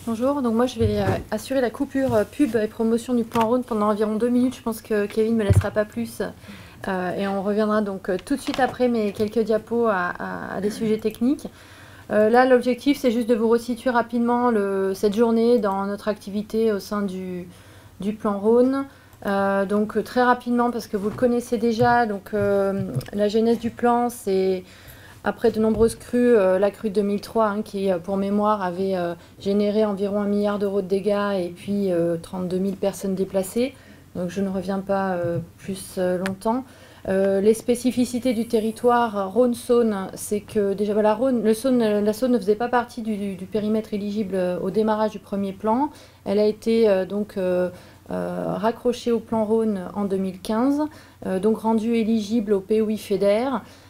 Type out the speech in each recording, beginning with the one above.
Bonjour, donc moi je vais assurer la coupure pub et promotion du plan Rhône pendant environ 2 minutes. Je pense que Kevin ne me laissera pas plus et on reviendra donc tout de suite après mes quelques diapos à des sujets techniques. Là l'objectif c'est juste de vous resituer rapidement cette journée dans notre activité au sein du plan Rhône. Donc très rapidement parce que vous le connaissez déjà, donc la genèse du plan c'est... Après de nombreuses crues, la crue de 2003, qui, pour mémoire, avait généré environ 1 milliard d'euros de dégâts et puis 32 000 personnes déplacées. Donc je ne reviens pas plus longtemps. Les spécificités du territoire Rhône-Saône, c'est que déjà voilà, la Saône ne faisait pas partie du périmètre éligible au démarrage du premier plan. Elle a été raccrochée au plan Rhône en 2015, donc rendue éligible au POI FEDER.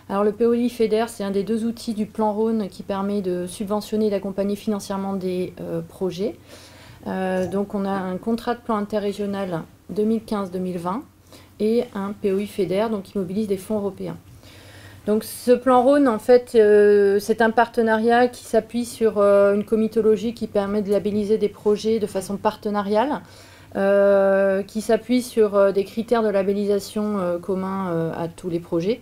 Alors le POI FEDER, c'est un des 2 outils du plan Rhône qui permet de subventionner et d'accompagner financièrement des projets. Donc on a un contrat de plan interrégional 2015-2020 et un POI FEDER donc qui mobilise des fonds européens. Donc ce plan Rhône, en fait, c'est un partenariat qui s'appuie sur une comitologie qui permet de labelliser des projets de façon partenariale, qui s'appuie sur des critères de labellisation communs à tous les projets,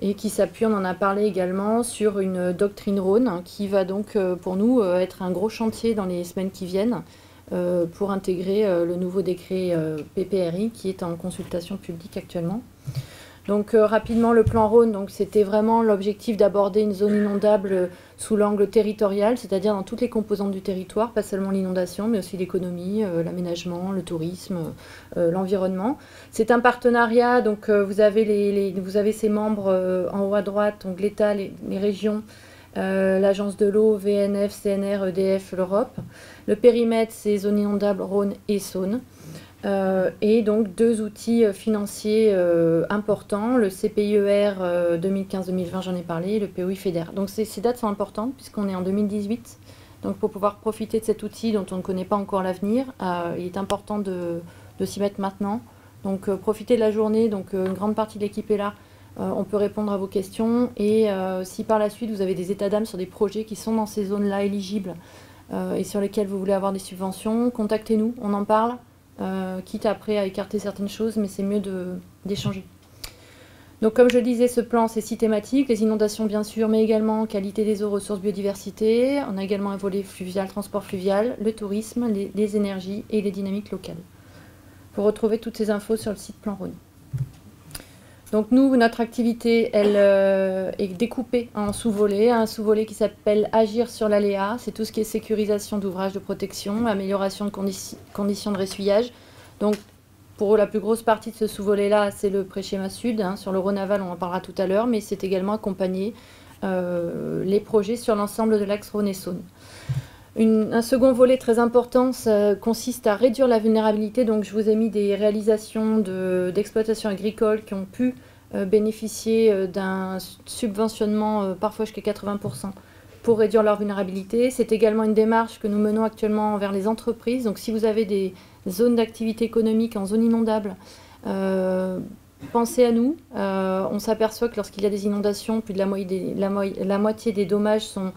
et qui s'appuie, on en a parlé également, sur une doctrine Rhône qui va donc pour nous être un gros chantier dans les semaines qui viennent pour intégrer le nouveau décret PPRI qui est en consultation publique actuellement. Donc rapidement le plan Rhône, donc c'était vraiment l'objectif d'aborder une zone inondable sous l'angle territorial, c'est-à-dire dans toutes les composantes du territoire, pas seulement l'inondation, mais aussi l'économie, l'aménagement, le tourisme, l'environnement. C'est un partenariat, donc vous avez ces membres en haut à droite, donc l'État, les régions, l'Agence de l'eau, VNF, CNR, EDF, l'Europe. Le périmètre, c'est zone inondable Rhône et Saône. Et donc 2 outils financiers importants, le CPIER 2015-2020, j'en ai parlé, et le POI FEDER. Donc ces dates sont importantes puisqu'on est en 2018. Donc pour pouvoir profiter de cet outil dont on ne connaît pas encore l'avenir, il est important de s'y mettre maintenant. Donc profitez de la journée, donc une grande partie de l'équipe est là. On peut répondre à vos questions et si par la suite vous avez des états d'âme sur des projets qui sont dans ces zones-là éligibles et sur lesquels vous voulez avoir des subventions, contactez-nous, on en parle. Quitte après à écarter certaines choses, mais c'est mieux d'échanger. Donc comme je le disais, ce plan c'est 6 thématiques, les inondations bien sûr, mais également qualité des eaux, ressources, biodiversité. On a également un volet fluvial, transport fluvial, le tourisme, les énergies et les dynamiques locales. Vous retrouvez toutes ces infos sur le site Plan Rhône. Donc nous, notre activité, elle est découpée en sous-volets. Un sous-volet qui s'appelle Agir sur l'aléa. C'est tout ce qui est sécurisation d'ouvrages de protection, amélioration de conditions de ressuyage. Donc pour la plus grosse partie de ce sous-volet-là, c'est le pré-schéma sud. Sur le Rhône-Aval, on en parlera tout à l'heure, mais c'est également accompagner les projets sur l'ensemble de l'axe Rhône et Saône. Un second volet très important consiste à réduire la vulnérabilité. Donc je vous ai mis des réalisations d'exploitation agricole qui ont pu bénéficier d'un subventionnement parfois jusqu'à 80% pour réduire leur vulnérabilité. C'est également une démarche que nous menons actuellement envers les entreprises. Donc si vous avez des zones d'activité économique en zone inondable, pensez à nous. On s'aperçoit que lorsqu'il y a des inondations, plus de la moitié des dommages sont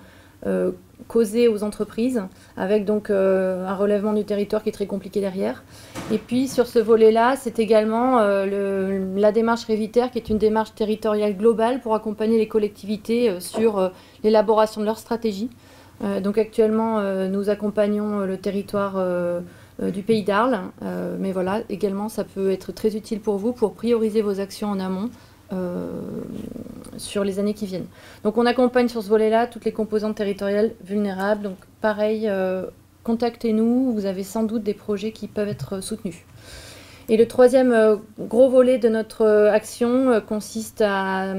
causés aux entreprises, avec donc un relèvement du territoire qui est très compliqué derrière. Et puis sur ce volet-là, c'est également la démarche Réviter, qui est une démarche territoriale globale pour accompagner les collectivités sur l'élaboration de leur stratégie. Donc actuellement, nous accompagnons le territoire du Pays d'Arles, mais voilà, également ça peut être très utile pour vous pour prioriser vos actions en amont sur les années qui viennent. Donc on accompagne sur ce volet-là toutes les composantes territoriales vulnérables. Donc pareil, contactez-nous, vous avez sans doute des projets qui peuvent être soutenus. Et le troisième gros volet de notre action consiste à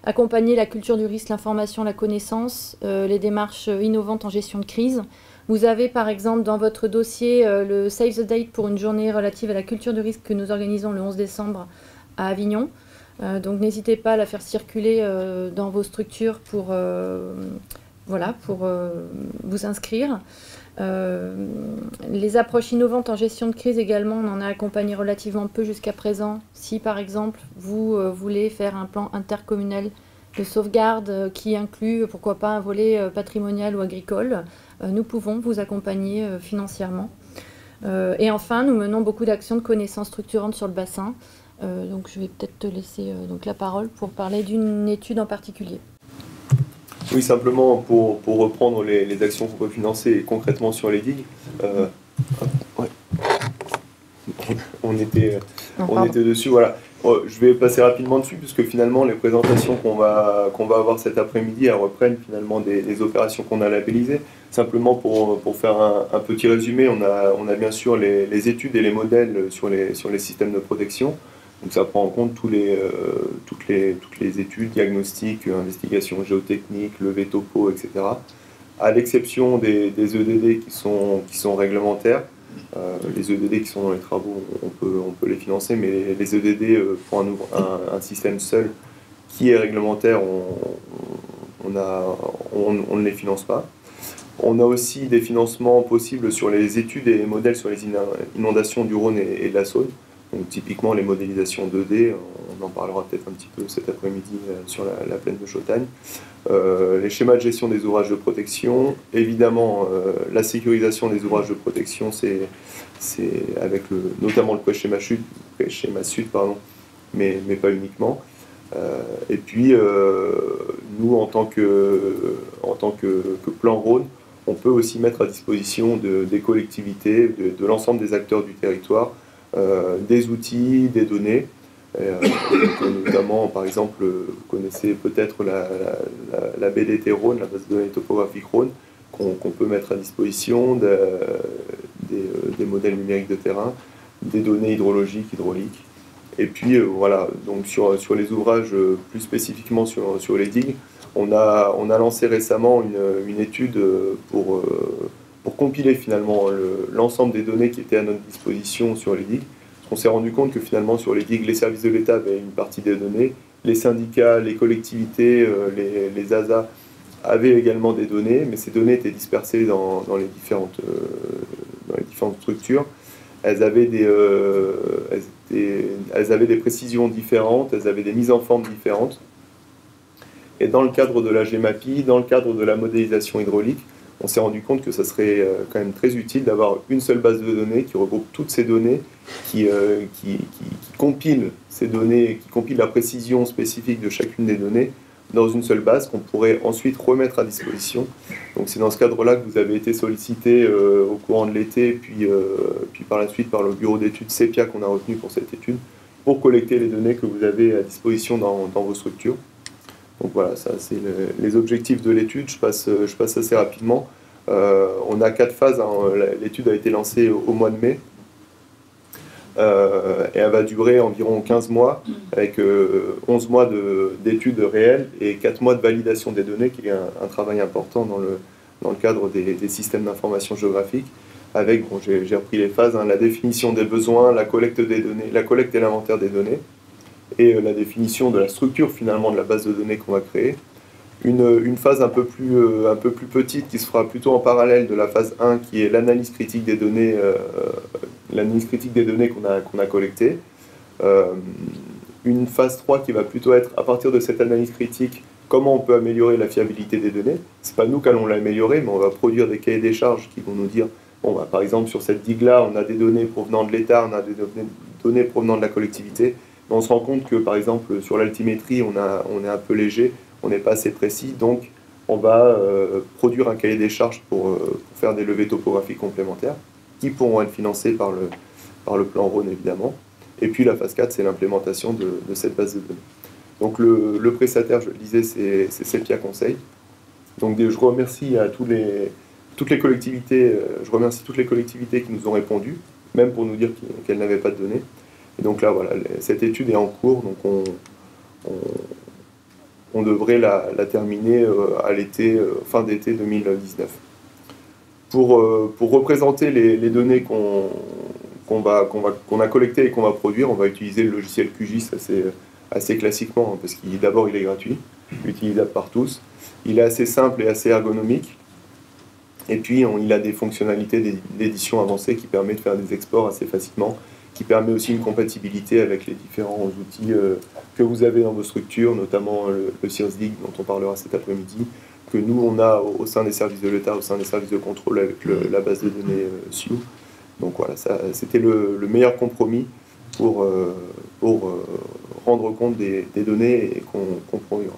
accompagner la culture du risque, l'information, la connaissance, les démarches innovantes en gestion de crise. Vous avez par exemple dans votre dossier le Save the Date pour une journée relative à la culture du risque que nous organisons le 11 décembre à Avignon. Donc n'hésitez pas à la faire circuler dans vos structures pour vous inscrire. Les approches innovantes en gestion de crise également, on en a accompagné relativement peu jusqu'à présent. Si par exemple vous voulez faire un plan intercommunal de sauvegarde qui inclut pourquoi pas un volet patrimonial ou agricole, nous pouvons vous accompagner financièrement. Et enfin, nous menons beaucoup d'actions de connaissances structurantes sur le bassin. Donc je vais peut-être te laisser donc la parole pour parler d'une étude en particulier. Oui, simplement pour reprendre les actions qu'on peut financer concrètement sur les digues. Ouais. On était dessus, voilà. Je vais passer rapidement dessus, puisque finalement les présentations qu'on va avoir cet après-midi, elles reprennent finalement des opérations qu'on a labellisées. Simplement pour faire un petit résumé, on a bien sûr les études et les modèles sur les systèmes de protection. Donc ça prend en compte toutes les études, diagnostics, investigations géotechniques, levée topo, etc. À l'exception des EDD qui sont réglementaires. Les EDD qui sont dans les travaux, on peut les financer, mais les EDD pour un système seul qui est réglementaire, on ne les finance pas. On a aussi des financements possibles sur les études et les modèles sur les inondations du Rhône et de la Saône. Donc typiquement les modélisations 2D, on en parlera peut-être un petit peu cet après-midi sur la plaine de Chautagne. Les schémas de gestion des ouvrages de protection, évidemment la sécurisation des ouvrages de protection, c'est avec notamment le pré-schéma sud, mais pas uniquement. Et puis nous en tant que plan Rhône, on peut aussi mettre à disposition des collectivités, de l'ensemble des acteurs du territoire, des outils, des données. Donc, notamment, par exemple, vous connaissez peut-être la BDT Rhône, la base de données topographique Rhône, qu'on peut mettre à disposition, des modèles numériques de terrain, des données hydrologiques, hydrauliques. Et puis voilà, donc sur les ouvrages, plus spécifiquement sur les digues, on a lancé récemment une étude pour compiler finalement l'ensemble des données qui étaient à notre disposition sur les digues. On s'est rendu compte que finalement sur les digues, les services de l'État avaient une partie des données, les syndicats, les collectivités, les ASA avaient également des données, mais ces données étaient dispersées dans les différentes structures. Elles avaient des précisions différentes, elles avaient des mises en forme différentes. Et dans le cadre de la GEMAPI, dans le cadre de la modélisation hydraulique, on s'est rendu compte que ça serait quand même très utile d'avoir une seule base de données qui regroupe toutes ces données, qui compile ces données, qui compile la précision spécifique de chacune des données dans une seule base qu'on pourrait ensuite remettre à disposition. Donc c'est dans ce cadre-là que vous avez été sollicité au courant de l'été, puis par la suite par le bureau d'études CEPIA qu'on a retenu pour cette étude, pour collecter les données que vous avez à disposition dans vos structures. Donc voilà, ça c'est les objectifs de l'étude. Je passe assez rapidement. On a 4 phases. Hein. L'étude a été lancée au mois de mai. Et elle va durer environ 15 mois, avec 11 mois d'études réelles et 4 mois de validation des données, qui est un travail important dans le cadre des systèmes d'information géographique. Avec, bon, j'ai repris les phases, hein, la définition des besoins, la collecte des données, la collecte et l'inventaire des données, et la définition de la structure finalement de la base de données qu'on va créer. Une phase un peu plus petite qui se fera plutôt en parallèle de la phase 1 qui est l'analyse critique des données qu'on a collectées. Une phase 3 qui va plutôt être à partir de cette analyse critique comment on peut améliorer la fiabilité des données. C'est pas nous qui allons l'améliorer, mais on va produire des cahiers des charges qui vont nous dire bon, bah, par exemple sur cette digue-là on a des données provenant de l'État, on a des données provenant de la collectivité. On se rend compte que, par exemple, sur l'altimétrie, on est un peu léger, on n'est pas assez précis, donc on va produire un cahier des charges pour faire des levées topographiques complémentaires, qui pourront être financées par le plan Rhône, évidemment. Et puis la phase 4, c'est l'implémentation de cette base de données. Donc le prestataire, je le disais, c'est CEPIA Conseil. Donc je remercie toutes les collectivités, qui nous ont répondu, même pour nous dire qu'elles n'avaient pas de données. Et donc là, voilà, cette étude est en cours, donc on devrait la terminer à l'été, fin d'été 2019. Pour représenter les données qu'on a collectées et qu'on va produire, on va utiliser le logiciel QGIS assez classiquement, hein, parce d'abord il est gratuit, utilisable par tous, il est assez simple et assez ergonomique, et puis il a des fonctionnalités d'édition avancée qui permettent de faire des exports assez facilement. qui permet aussi une compatibilité avec les différents outils que vous avez dans vos structures, notamment le CIRSDIG dont on parlera cet après-midi, que nous on a au sein des services de l'État, au sein des services de contrôle avec la base de données SIU. Donc voilà, c'était le meilleur compromis pour rendre compte des données et qu'on produira.